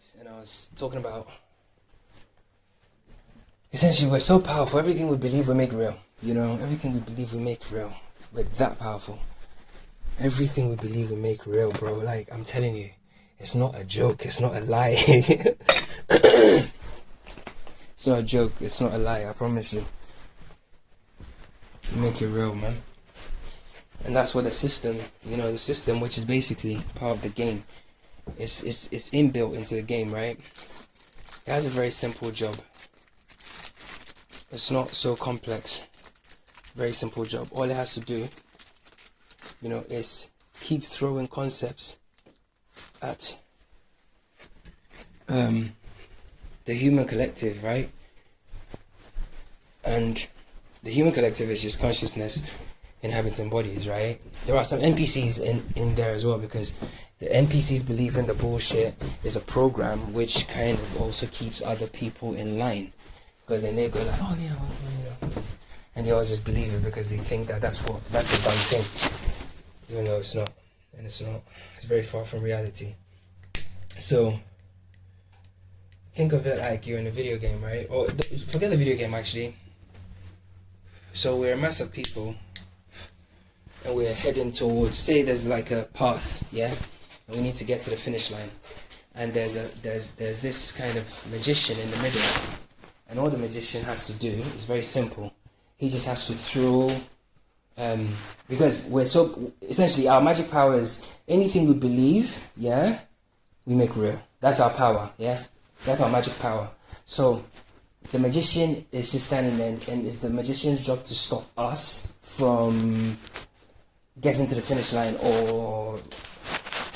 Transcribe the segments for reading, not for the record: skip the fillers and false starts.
Illusionist, and I was talking about essentially we're so powerful. Everything we believe we make real. You know, everything we believe we make real. We're that powerful. Everything we believe we make real, bro. Like, I'm telling you, it's not a joke. It's not a lie. It's not a joke. It's not a lie. I promise you. You make it real, man. And that's what the system, you know, the system, which is basically part of the game, is inbuilt into the game, right? It has a very simple job. It's not so complex. Very simple job. All it has to do, you know, is keep throwing concepts at the human collective, right? And the human collective is just consciousness inhabiting bodies, right? There are some NPCs in there as well, because the NPCs believe in the bullshit is a program which kind of also keeps other people in line, because then they go like, oh yeah, well, you know, and they all just believe it because they think that that's the done thing, even though it's not, and it's not. It's very far from reality. So think of it like you're in a video game, right? Or forget the video game, actually. So we're a mass of people, and we're heading towards, say there's like a path, yeah, and we need to get to the finish line, and there's this kind of magician in the middle, and all the magician has to do is very simple. He just has to throw, because we're so, essentially our magic power is anything we believe, yeah, we make real. That's our power, yeah, that's our magic power. So the magician is just standing there, and it's the magician's job to stop us from getting to the finish line, or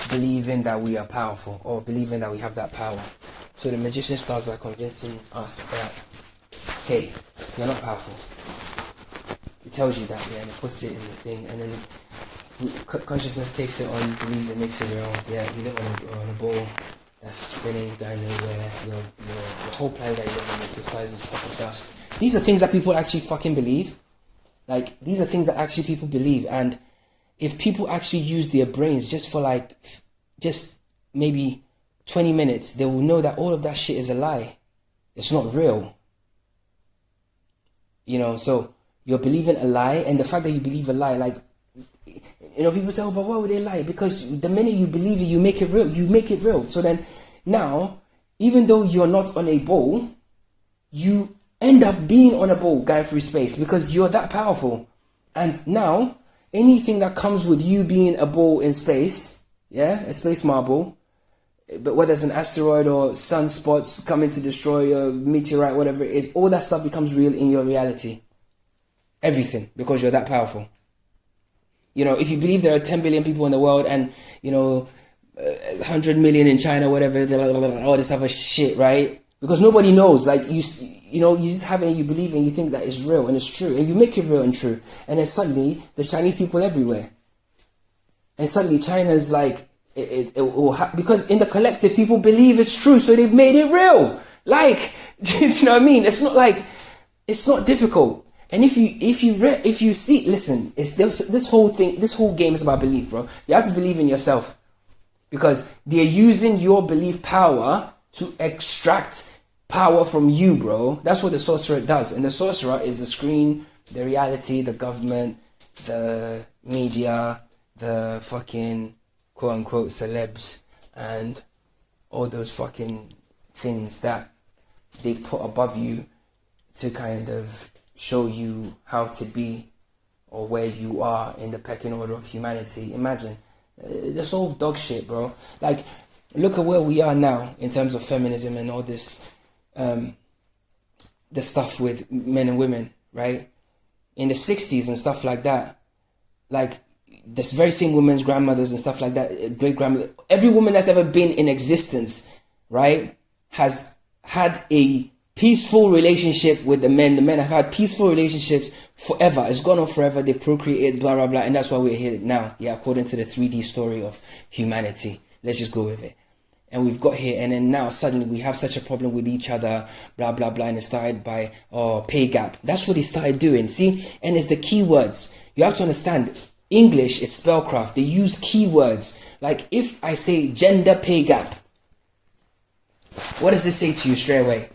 believing that we are powerful, or believing that we have that power. So the magician starts by convincing us that, hey, you're not powerful. It tells you that, yeah, and it puts it in the thing, and then consciousness takes it on, believes it, makes it real. Yeah, you live on a ball that's spinning, going nowhere. The whole planet that you live on is the size of a speck of dust. These are things that people actually fucking believe. Like, these are things that actually people believe, and if people actually use their brains just for like, just maybe 20 minutes, they will know that all of that shit is a lie. It's not real. You know, so you're believing a lie, and the fact that you believe a lie, like, you know, people say, oh, but why would they lie? Because the minute you believe it, you make it real. You make it real. So then, now, even though you're not on a ball, you end up being on a ball going through space because you're that powerful. And now, anything that comes with you being a ball in space, yeah, a space marble, but whether it's an asteroid or sunspots coming to destroy a meteorite, whatever it is, all that stuff becomes real in your reality. Everything, because you're that powerful. You know, if you believe there are 10 billion people in the world, and, you know, 100 million in China, whatever, all this other shit, right? Because nobody knows, like, you know, you just have it, you believe, and you think that it's real and it's true, and you make it real and true, and then suddenly there's Chinese people everywhere, and suddenly China's like, because in the collective people believe it's true, so they've made it real. Like, do you know what I mean? It's not like, it's not difficult. And if you see, listen, it's this whole thing, this whole game is about belief, bro. You have to believe in yourself, because they're using your belief power to extract power from you, bro. That's what the sorcerer does. And the sorcerer is the screen, the reality, the government, the media, the fucking quote unquote celebs, and all those fucking things that they've put above you to kind of show you how to be, or where you are in the pecking order of humanity. Imagine, that's all dog shit, bro. Like, look at where we are now in terms of feminism and all this, the stuff with men and women, right? In the 60s and stuff like that, like, this very same women's grandmothers and stuff like that, great grandmother, every woman that's ever been in existence, right, has had a peaceful relationship with the men. The men have had peaceful relationships forever. It's gone on forever. They've procreated, blah, blah, blah. And that's why we're here now. Yeah, according to the 3D story of humanity. Let's just go with it. And we've got here, and then now suddenly we have such a problem with each other, blah, blah, blah. And it started by, pay gap. That's what they started doing. See? And it's the keywords. You have to understand, English is spellcraft. They use keywords. Like, if I say gender pay gap, What does this say to you straight away?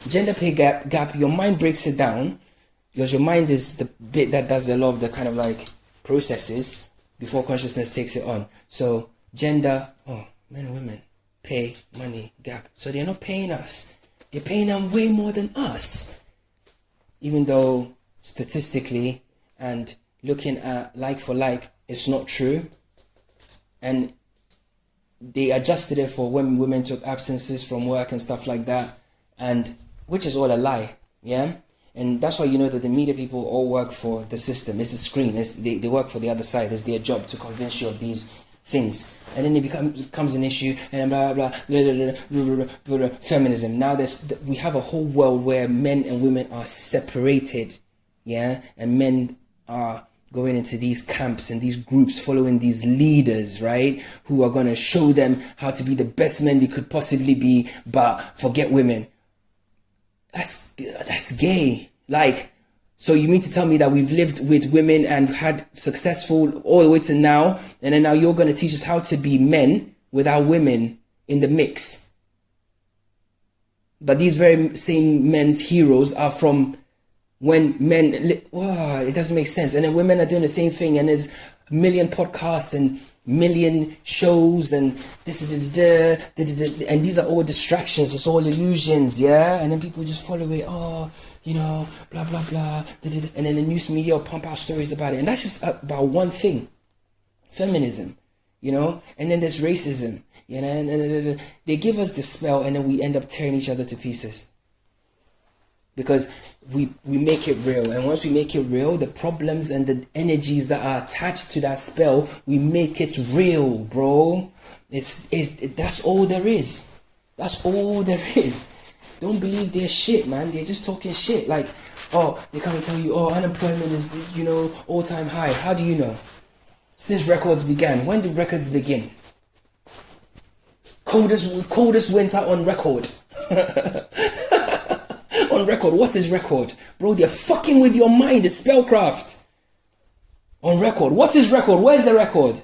Gender pay gap, your mind breaks it down, because your mind is the bit that does a lot of the kind of like processes before consciousness takes it on. So gender, men and women, pay, money, gap. So they're not paying us. They're paying them way more than us. Even though statistically and looking at like for like, it's not true. And they adjusted it for when women took absences from work and stuff like that, and which is all a lie, yeah. And that's why you know that the media people all work for the system. It's a screen. They work for the other side. It's their job to convince you of these things, and then it becomes an issue, and blah blah blah, feminism. Now we have a whole world where men and women are separated, yeah, and men are going into these camps and these groups, following these leaders, right, who are going to show them how to be the best men they could possibly be, but forget women. That's gay. Like, so you mean to tell me that we've lived with women and had successful all the way to now, and then now you're going to teach us how to be men without women in the mix? But these very same men's heroes are from when men, wow, it doesn't make sense. And then women are doing the same thing, and there's a million podcasts and million shows and and these are all distractions. It's all illusions, yeah. And then people just follow it. You know, blah blah blah, and then the news media will pump out stories about it, and that's just about one thing: feminism, you know. And then there's racism, you know. And they give us the spell, and then we end up tearing each other to pieces. Because we make it real, and once we make it real, the problems and the energies that are attached to that spell, we make it real, bro. That's all there is. That's all there is. Don't believe their shit, man. They're just talking shit. Like, they come and tell you, unemployment is, you know, all-time high. How do you know? Since records began. When did records begin? Coldest winter on record. On record. What is record? Bro, they're fucking with your mind. It's spellcraft. On record. What is record? Where's the record?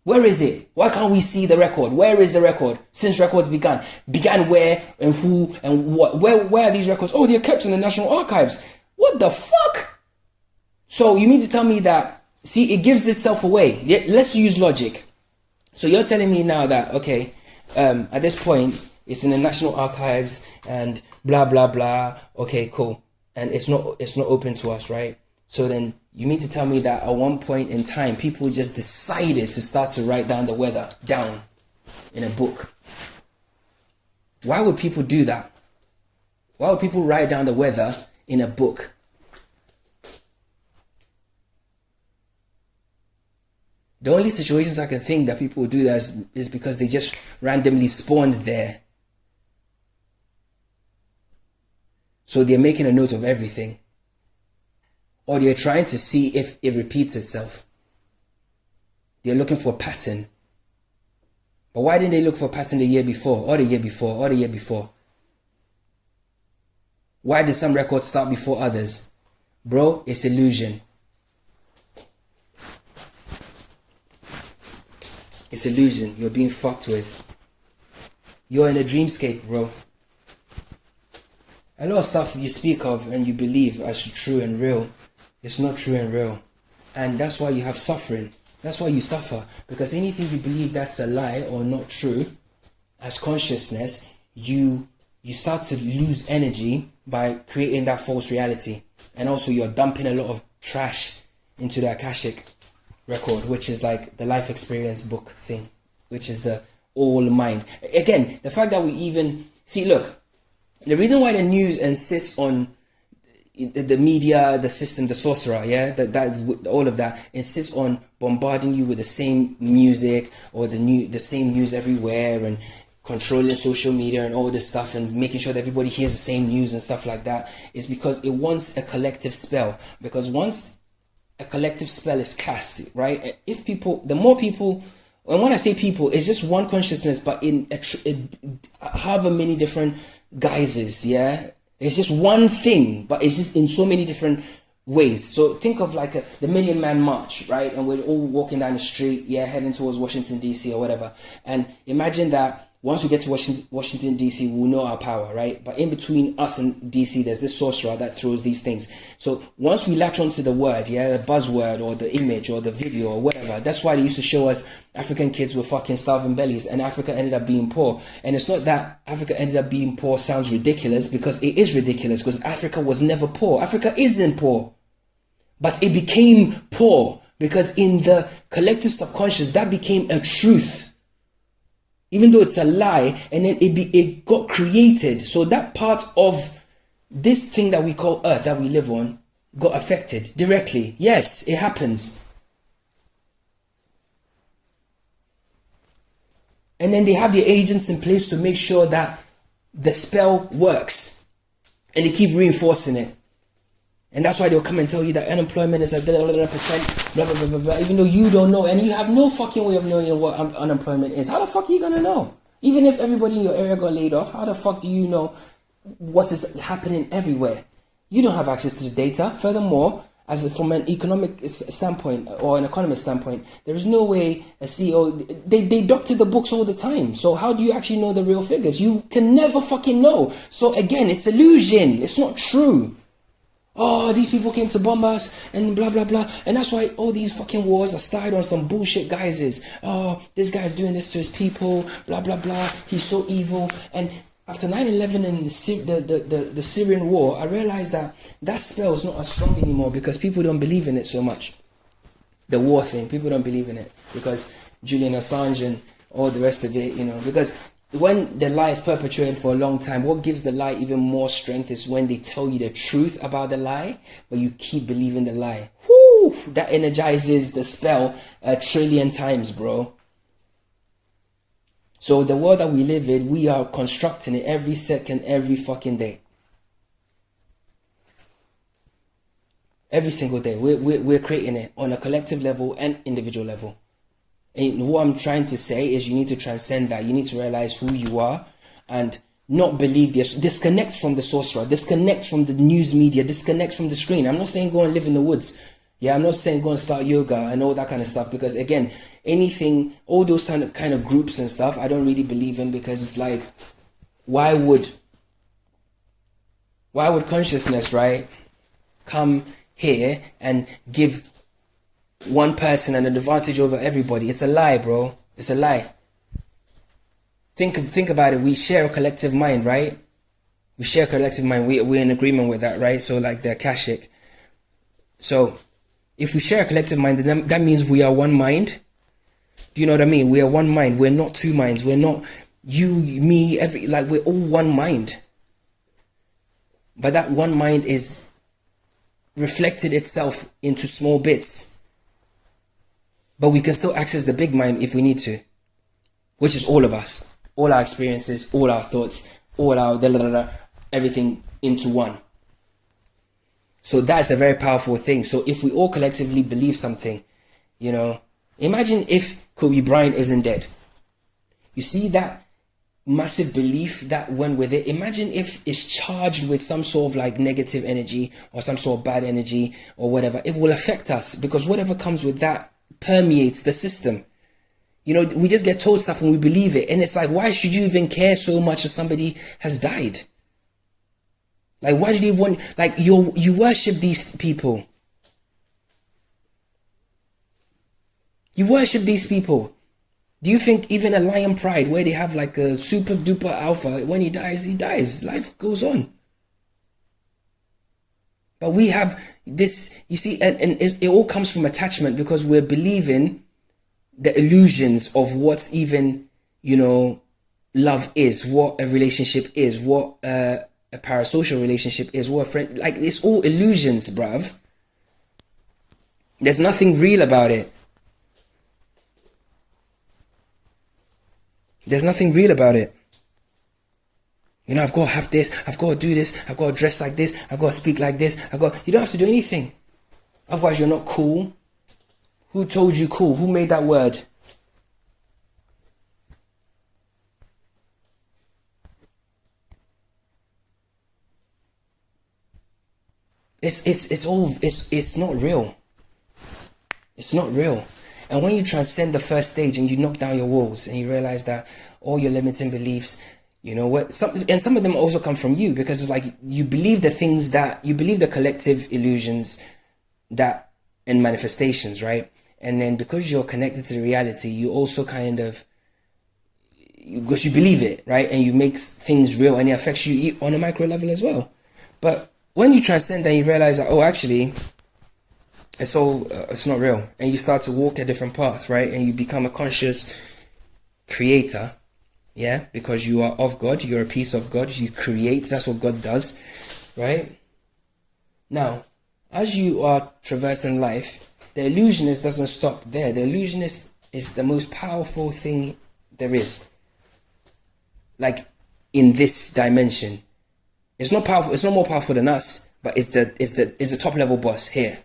Where is it? Why can't we see the record? Where is the record? Since records began. Began where and who and what? Where are these records? They're kept in the National Archives. What the fuck? So you mean to tell me that, see, it gives itself away. Let's use logic. So you're telling me now that, okay, at this point, it's in the National Archives and blah, blah, blah. Okay, cool. And it's not open to us, right? So then you mean to tell me that at one point in time, people just decided to start to write down the weather down in a book? Why would people do that? Why would people write down the weather in a book? The only situations I can think that people would do that is because they just randomly spawned there. So they're making a note of everything. Or they're trying to see if it repeats itself. They're looking for a pattern. But why didn't they look for a pattern the year before, or the year before, or the year before? Why did some records start before others? Bro, it's illusion. It's illusion. You're being fucked with. You're in a dreamscape, bro. A lot of stuff you speak of and you believe as true and real, it's not true and real. And that's why you have suffering. That's why you suffer. Because anything you believe that's a lie or not true, as consciousness, you start to lose energy by creating that false reality. And also you're dumping a lot of trash into the Akashic record, which is like the life experience book thing, which is the all mind. Again, the fact that we even see, look, the reason why the news insists on the media, the system, the sorcerer, yeah, that all of that insists on bombarding you with the same music or the same news everywhere, and controlling social media and all this stuff, and making sure that everybody hears the same news and stuff like that, is because it wants a collective spell. Because once a collective spell is cast, right, if people, the more people, and when I say people, it's just one consciousness, but in however many different guises, yeah, it's just one thing, but it's just in so many different ways. So think of like the Million Man March, right? And we're all walking down the street, yeah, heading towards Washington DC or whatever. And imagine that Once we get to Washington DC, we'll know our power, right? But in between us and DC, there's this sorcerer that throws these things. So once we latch onto the word, yeah, the buzzword or the image or the video or whatever, that's why they used to show us African kids with fucking starving bellies and Africa ended up being poor. And it's not that Africa ended up being poor sounds ridiculous, because it is ridiculous, because Africa was never poor. Africa isn't poor. But it became poor because in the collective subconscious, that became a truth. Even though it's a lie, and then it got created. So that part of this thing that we call Earth, that we live on, got affected directly. Yes, it happens. And then they have the agents in place to make sure that the spell works. And they keep reinforcing it. And that's why they'll come and tell you that unemployment is at %, blah, blah, blah, blah, blah, even though you don't know. And you have no fucking way of knowing what unemployment is. How the fuck are you going to know? Even if everybody in your area got laid off, how the fuck do you know what is happening everywhere? You don't have access to the data. Furthermore, from an economic standpoint or an economist standpoint, there is no way a CEO, they doctor the books all the time. So how do you actually know the real figures? You can never fucking know. So again, it's illusion. It's not true. Oh, these people came to bomb us and blah, blah, blah. And that's why all these fucking wars are started on some bullshit guises. Oh, this guy's doing this to his people, blah, blah, blah. He's so evil. And after 9/11 and the Syrian war, I realized that spell is not as strong anymore because people don't believe in it so much. The war thing, people don't believe in it because Julian Assange and all the rest of it, because when the lie is perpetuated for a long time, what gives the lie even more strength is when they tell you the truth about the lie, but you keep believing the lie. Whoo! That energizes the spell 1 trillion times, bro. So the world that we live in, we are constructing it every second, every fucking day. Every single day, we're creating it on a collective level and individual level. And what I'm trying to say is you need to transcend that. You need to realize who you are and not believe this. Disconnect from the sorcerer. Disconnect from the news media. Disconnect from the screen. I'm not saying go and live in the woods. Yeah, I'm not saying go and start yoga and all that kind of stuff. Because again, anything, all those kind of groups and stuff, I don't really believe in, because it's like, why would consciousness, right, come here and give one person an advantage over everybody? It's a lie, bro. It's a lie. Think about it. We share a collective mind, right? We share a collective mind. We're in agreement with that, right? So like the Akashic. So if we share a collective mind, then that means we are one mind. Do you know what I mean? We are one mind. We're not two minds. We're not you, me, we're all one mind. But that one mind is reflected itself into small bits. But we can still access the big mind if we need to, which is all of us, all our experiences, all our thoughts, all our everything into one. So that's a very powerful thing. So if we all collectively believe something, imagine if Kobe Bryant isn't dead. You see that massive belief that went with it? Imagine if it's charged with some sort of like negative energy or some sort of bad energy or whatever. It will affect us, because whatever comes with that permeates the system. We just get told stuff and we believe it, and it's like, why should you even care so much if somebody has died? Like, why did you want, like, you worship these people? You worship these people. Do you think even a lion pride, where they have like a super duper alpha, when he dies, life goes on? But we have this, you see, and it all comes from attachment, because we're believing the illusions of what's even, love is, what a relationship is, what a parasocial relationship is, what a friend, like, it's all illusions, bruv. There's nothing real about it. There's nothing real about it. I've got to have this, I've got to do this, I've got to dress like this, I've got to speak like this, you don't have to do anything. Otherwise you're not cool. Who told you cool? Who made that word? It's not real. It's not real. And when you transcend the first stage and you knock down your walls and you realize that all your limiting beliefs, you know what, some of them also come from you, because it's like you believe the things that you believe, the collective illusions that and manifestations, right? And then because you're connected to the reality, you also kind of, because you believe it, right? And you make things real, and it affects you on a micro level as well. But when you transcend, then you realize that, oh, actually, it's not real, and you start to walk a different path, right? And you become a conscious creator, yeah, because you are of God, you're a piece of God, you create, that's what God does, right? Now, as you are traversing life, the illusionist doesn't stop there. The illusionist is the most powerful thing there is, like, in this dimension. It's not powerful, it's not more powerful than us, but it's the top level boss here,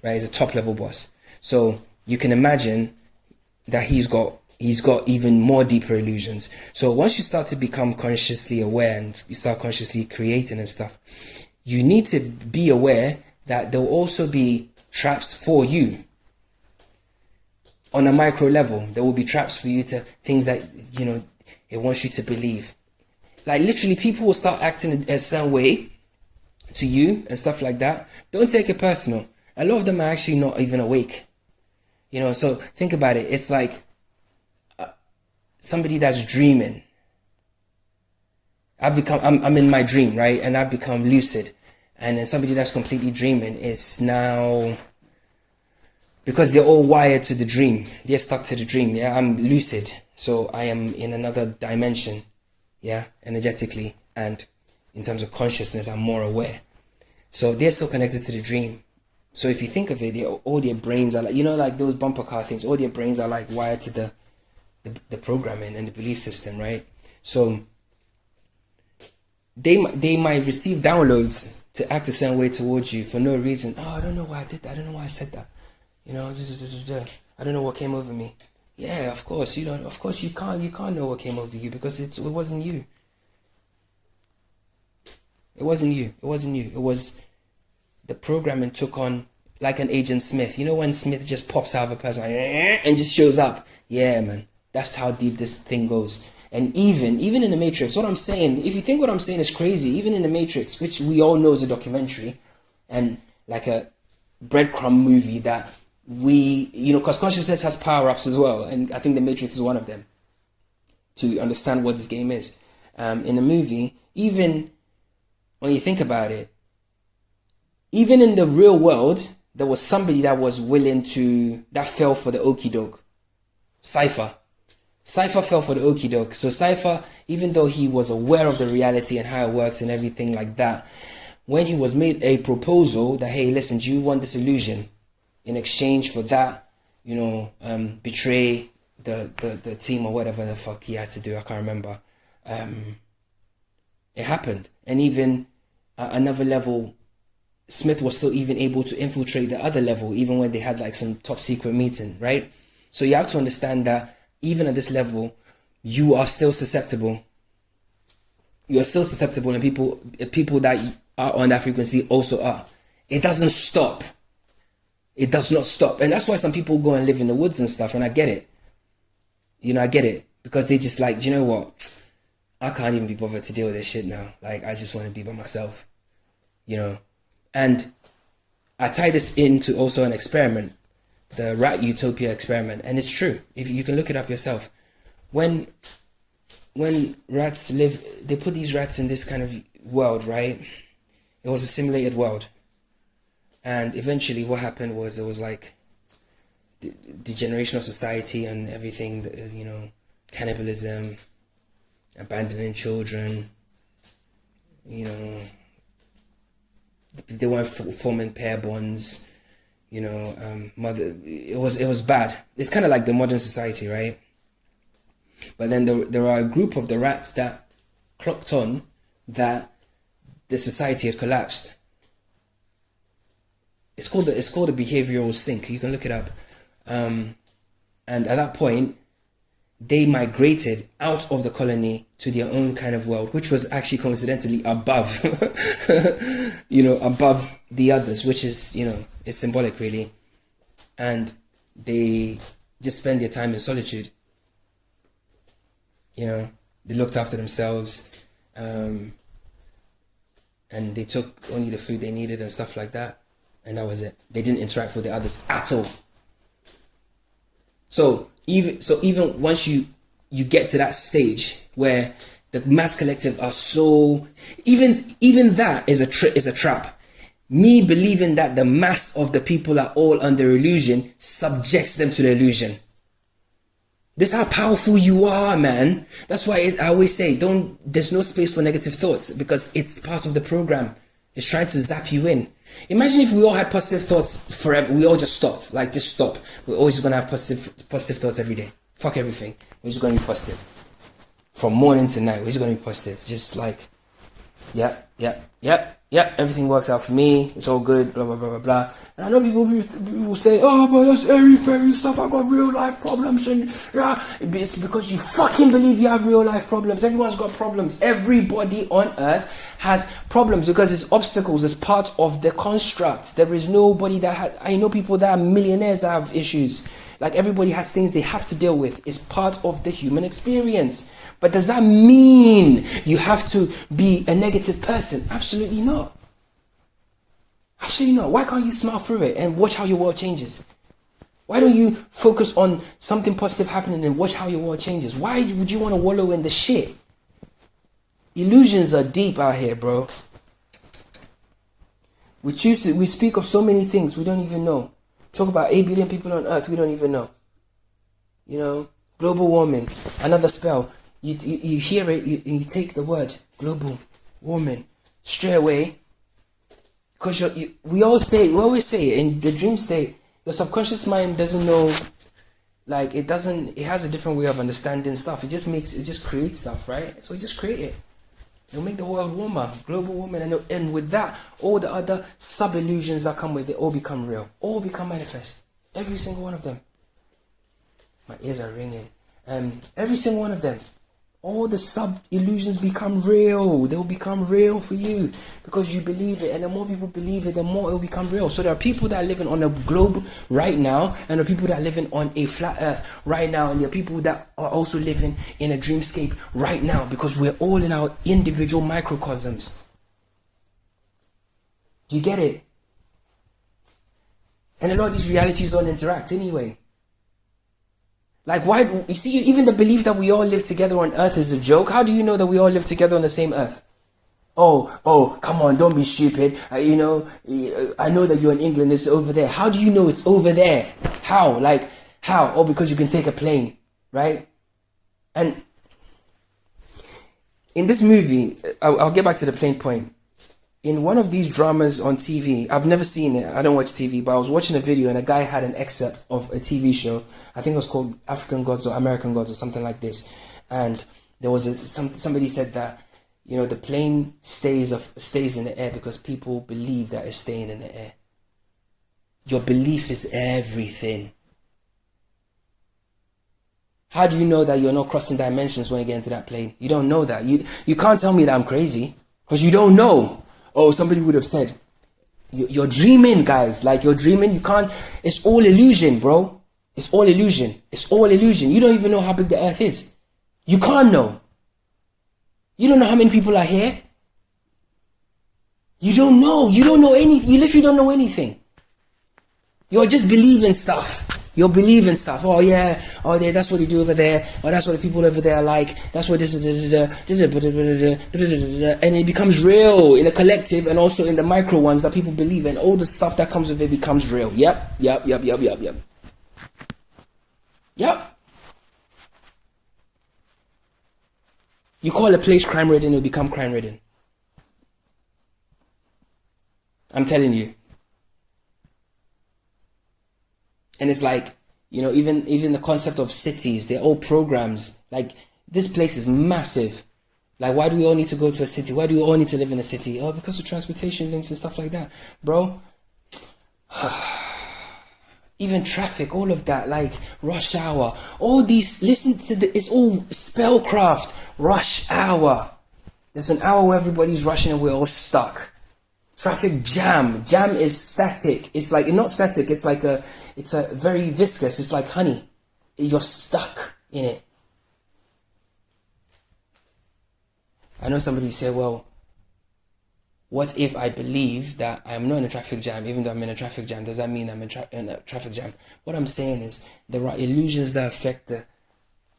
right? It's a top level boss. So you can imagine that he's got even more deeper illusions. So once you start to become consciously aware and you start consciously creating and stuff, you need to be aware that there will also be traps for you on a micro level. There will be traps for you to things that, you know, it wants you to believe. Like literally people will start acting a certain way to you and stuff like that. Don't take it personal. A lot of them are actually not even awake. You know, so think about it. It's like somebody that's dreaming. I'm in my dream, right? And I've become lucid. And then somebody that's completely dreaming is now, because they're all wired to the dream. They're stuck to the dream. Yeah, I'm lucid. So I am in another dimension. Yeah, energetically. And in terms of consciousness, I'm more aware. So they're still connected to the dream. So if you think of it, all their brains are like, you know, like those bumper car things, all their brains are like wired to the programming and the belief system, right? So they might receive downloads to act a certain way towards you for no reason. Oh, I don't know why I did that. I don't know why I said that. You know, I don't know what came over me. Yeah, of course, you don't. Of course, you can't know what came over you because it wasn't you. It wasn't you. It wasn't you. It was the programming took on, like an Agent Smith. You know when Smith just pops out of a person and just shows up? Yeah, man. That's how deep this thing goes. And even in the Matrix, what I'm saying, if you think what I'm saying is crazy, even in the Matrix, which we all know is a documentary and like a breadcrumb movie that we, you know, because consciousness has power-ups as well. And I think the Matrix is one of them to understand what this game is. In the movie, even when you think about it, even in the real world, there was somebody that was willing to, that fell for the okie doke. Cypher fell for the okie doke. So Cypher, even though he was aware of the reality and how it worked and everything like that, when he was made a proposal that, hey, listen, do you want this illusion? In exchange for that, you know, betray the team or whatever the fuck he had to do. I can't remember. It happened. And even another level, Smith was still even able to infiltrate the other level, even when they had like some top secret meeting, right? So you have to understand that even at this level, you are still susceptible. You are still susceptible, and people that are on that frequency also are. It doesn't stop. It does not stop. And that's why some people go and live in the woods and stuff, and I get it. You know, I get it. Because they just like, you know what? I can't even be bothered to deal with this shit now. Like, I just want to be by myself. You know? And I tie this into also an experiment. The rat utopia experiment, and it's true. If you can look it up yourself, when rats live, they put these rats in this kind of world, right? It was a simulated world, and eventually, what happened was there was like degeneration of society and everything. You know, cannibalism, abandoning children. You know, they weren't forming pair bonds. You know, it was bad. It's kind of like the modern society, right? But then there are a group of the rats that clocked on that the society had collapsed. It's called a behavioral sink. You can look it up. And at that point, they migrated out of the colony to their own kind of world, which was actually coincidentally above, you know, above the others, which is, you know, it's symbolic really. And they just spend their time in solitude. You know, they looked after themselves, and they took only the food they needed and stuff like that, and that was it. They didn't interact with the others at all. So even once you get to that stage where the mass collective are so, even that is a trap. Me believing that the mass of the people are all under illusion subjects them to the illusion. This is how powerful you are, man. That's why I always say, there's no space for negative thoughts, because it's part of the program. It's trying to zap you in. Imagine if we all had positive thoughts forever. We all just stopped. Like, just stop. We're always going to have positive thoughts every day. Fuck everything. We're just going to be positive. From morning to night, we're just going to be positive. Just like, yep. Everything works out for me. It's all good. Blah, blah, blah, blah, blah. And I know people say, oh, but that's airy-fairy stuff. I got real life problems. And yeah, it's because you fucking believe you have real life problems. Everyone's got problems. Everybody on earth has problems because it's obstacles. It's part of the construct. There is nobody I know people that are millionaires that have issues. Like, everybody has things they have to deal with. It's part of the human experience. But does that mean you have to be a negative person? Absolutely not. Absolutely not. Why can't you smile through it and watch how your world changes? Why don't you focus on something positive happening and watch how your world changes? Why would you want to wallow in the shit? Illusions are deep out here, bro. We speak of so many things we don't even know. Talk about 8 billion people on earth we don't even know. You know, global warming, another spell. You hear it, you take the word global warming straight away, because we always say it in the dream state. Your subconscious mind doesn't know, like, it has a different way of understanding stuff. It just creates stuff, right? So we just create it. It'll make the world warmer, global warming, and with that, all the other sub-illusions that come with it all become real, all become manifest. Every single one of them. My ears are ringing. Every single one of them. All the sub-illusions become real. They will become real for you because you believe it. And the more people believe it, the more it will become real. So there are people that are living on a globe right now, and there are people that are living on a flat earth right now, and there are people that are also living in a dreamscape right now, because we're all in our individual microcosms. Do you get it? And a lot of these realities don't interact anyway. Like, why? You see, even the belief that we all live together on earth is a joke. How do you know that we all live together on the same earth? Oh, come on, don't be stupid. I know that you're in England, it's over there. How do you know it's over there? How? Like, how? Oh, because you can take a plane, right? And in this movie, I'll get back to the plane point. In one of these dramas on TV, I've never seen it, I don't watch TV, but I was watching a video and a guy had an excerpt of a TV show. I think it was called African Gods or American Gods or something like this. And there was somebody said that, you know, the plane stays in the air because people believe that it's staying in the air. Your belief is everything. How do you know that you're not crossing dimensions when you get into that plane? You don't know that. You can't tell me that I'm crazy because you don't know. Oh, somebody would have said, you're dreaming, guys. Like, you're dreaming. You can't. It's all illusion, bro. It's all illusion. It's all illusion. You don't even know how big the earth is. You can't know. You don't know how many people are here. You don't know. You don't know anything. You literally don't know anything. You're just believing stuff. You're believing stuff. Oh yeah, that's what they do over there. Oh, that's what the people over there are like. That's what this is. And it becomes real in a collective and also in the micro ones that people believe in. All the stuff that comes with it becomes real. Yep. You call a place crime-ridden, it'll become crime-ridden. I'm telling you. And it's like, you know, even the concept of cities, they're all programs. Like, this place is massive. Like, why do we all need to go to a city? Why do we all need to live in a city? Oh, because of transportation links and stuff like that. Bro, even traffic, all of that, like rush hour. All these, it's all spellcraft. Rush hour. There's an hour where everybody's rushing and we're all stuck. Traffic jam. Jam is static. It's like, not static, it's like it's a very viscous. It's like honey. You're stuck in it. I know somebody say, well, what if I believe that I'm not in a traffic jam, even though I'm in a traffic jam? Does that mean I'm in a traffic jam? What I'm saying is there are illusions that affect the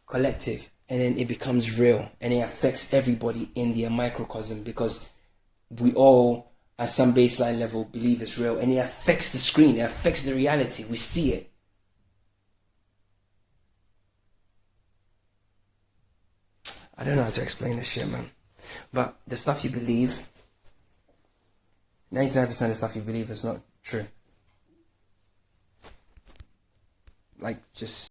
collective, and then it becomes real, and it affects everybody in the microcosm, because we all, at some baseline level, believe it's real, and it affects the screen, it affects the reality. We see it. I don't know how to explain this shit, man. But the stuff you believe, 99% of the stuff you believe is not true. Like, just